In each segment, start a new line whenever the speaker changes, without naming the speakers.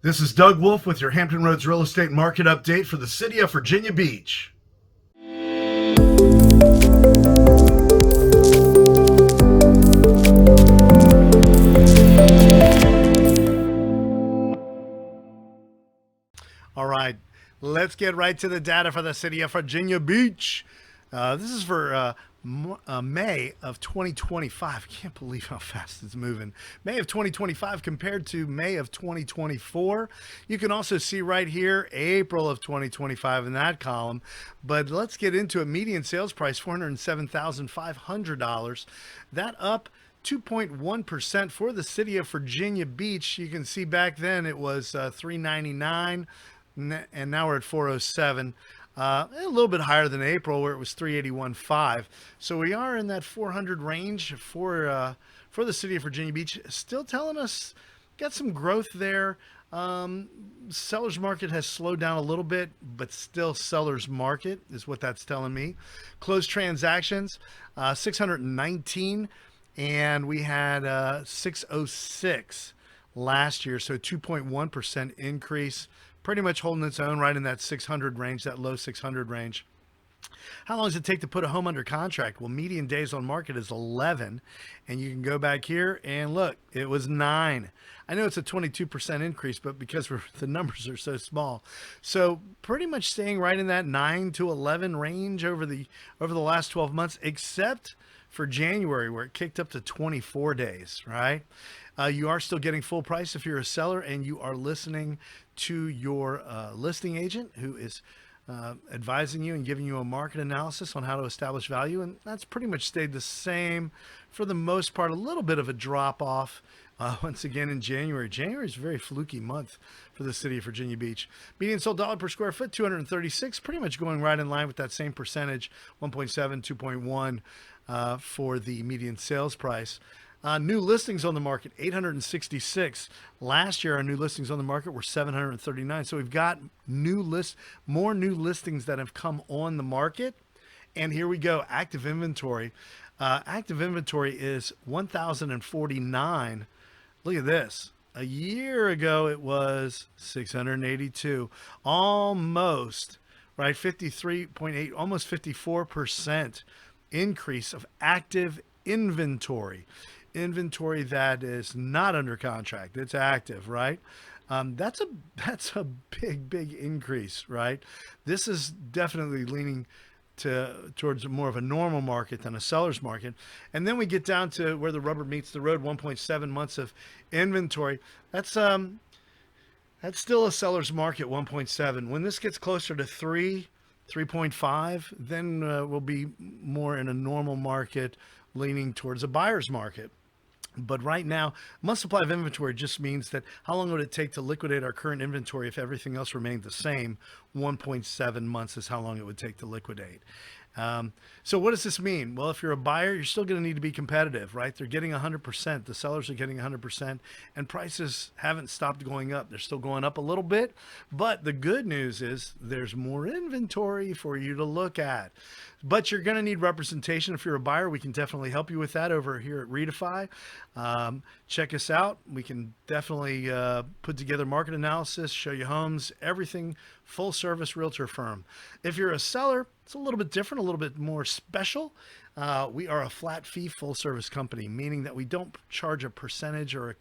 This is Doug Wolfe with your Hampton Roads real estate market update for the city of Virginia Beach. All right, let's get right to the data for the city of Virginia Beach. This is for May of 2025. I can't believe how fast it's moving. May of 2025 compared to May of 2024. You can also see right here April of 2025 in that column. But let's get into a median sales price, $407,500. That up 2.1% for the city of Virginia Beach. You can see back then it was $399, and now we're at 407. A little bit higher than April, where it was 381.5. So we are in that 400 range for the city of Virginia Beach. Still telling us got some growth there. Sellers market has slowed down a little bit, but still sellers market is what that's telling me. Closed transactions, 619, and we had 606 last year, so 2.1% increase. Pretty much holding its own right in that 600 range, that low 600 range. How long does it take to put a home under contract? Well, median days on market is 11, and you can go back here and look, it was 9. I know it's a 22% increase, but because the numbers are so small, so pretty much staying right in that 9 to 11 range over the last 12 months, except for January, where it kicked up to 24 days, right? You are still getting full price if you're a seller and you are listening to your listing agent who is advising you and giving you a market analysis on how to establish value. And that's pretty much stayed the same for the most part. A little bit of a drop off once again in January. January is a very fluky month for the city of Virginia Beach. Median sold dollar per square foot, 236, pretty much going right in line with that same percentage, 1.7, 2.1 for the median sales price. New listings on the market, 866. Last year, our new listings on the market were 739. So we've got more new listings that have come on the market. And here we go, active inventory. Active inventory is 1,049. Look at this. A year ago, it was 682. Almost, right? 53.8, almost 54% increase of active inventory. Inventory that is not under contract, it's active, right? That's a big increase, right? This is definitely leaning towards more of a normal market than a seller's market. And then we get down to where the rubber meets the road, 1.7 months of inventory. That's still a seller's market, 1.7. When this gets closer to 3.5, then we'll be more in a normal market, leaning towards a buyer's market. But right now, month supply of inventory just means that how long would it take to liquidate our current inventory if everything else remained the same? 1.7 months is how long it would take to liquidate. So what does this mean? Well, if you're a buyer, you're still going to need to be competitive, right? They're getting 100%. The sellers are getting 100%, and prices haven't stopped going up. They're still going up a little bit, but the good news is there's more inventory for you to look at. But you're going to need representation. If you're a buyer, we can definitely help you with that over here at Redefy. Check us out. We can definitely put together market analysis, show you homes, everything, full service realtor firm. If you're a seller, it's a little bit different, a little bit more special. We are a flat fee full service company, meaning that we don't charge a percentage or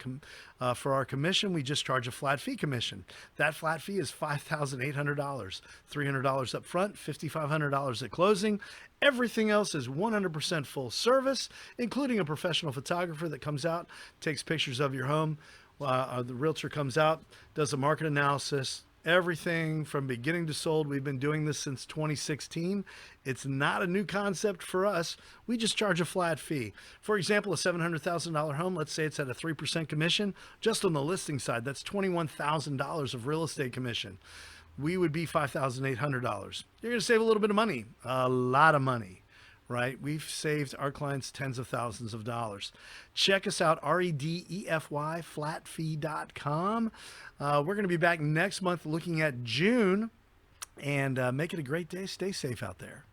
for our commission. We just charge a flat fee commission. That flat fee is $5,800, $300 up front, $5,500 at closing. Everything else is 100% full service, including a professional photographer that comes out, takes pictures of your home. The realtor comes out, does a market analysis, everything from beginning to sold. We've been doing this since 2016. It's not a new concept for us. We just charge a flat fee. For example, a $700,000 home, let's say it's at a 3% commission. Just on the listing side, that's $21,000 of real estate commission. We would be $5,800. You're going to save a little bit of money, a lot of money, right? We've saved our clients tens of thousands of dollars. Check us out, Redefy, flatfee.com. We're going to be back next month looking at June, and make it a great day. Stay safe out there.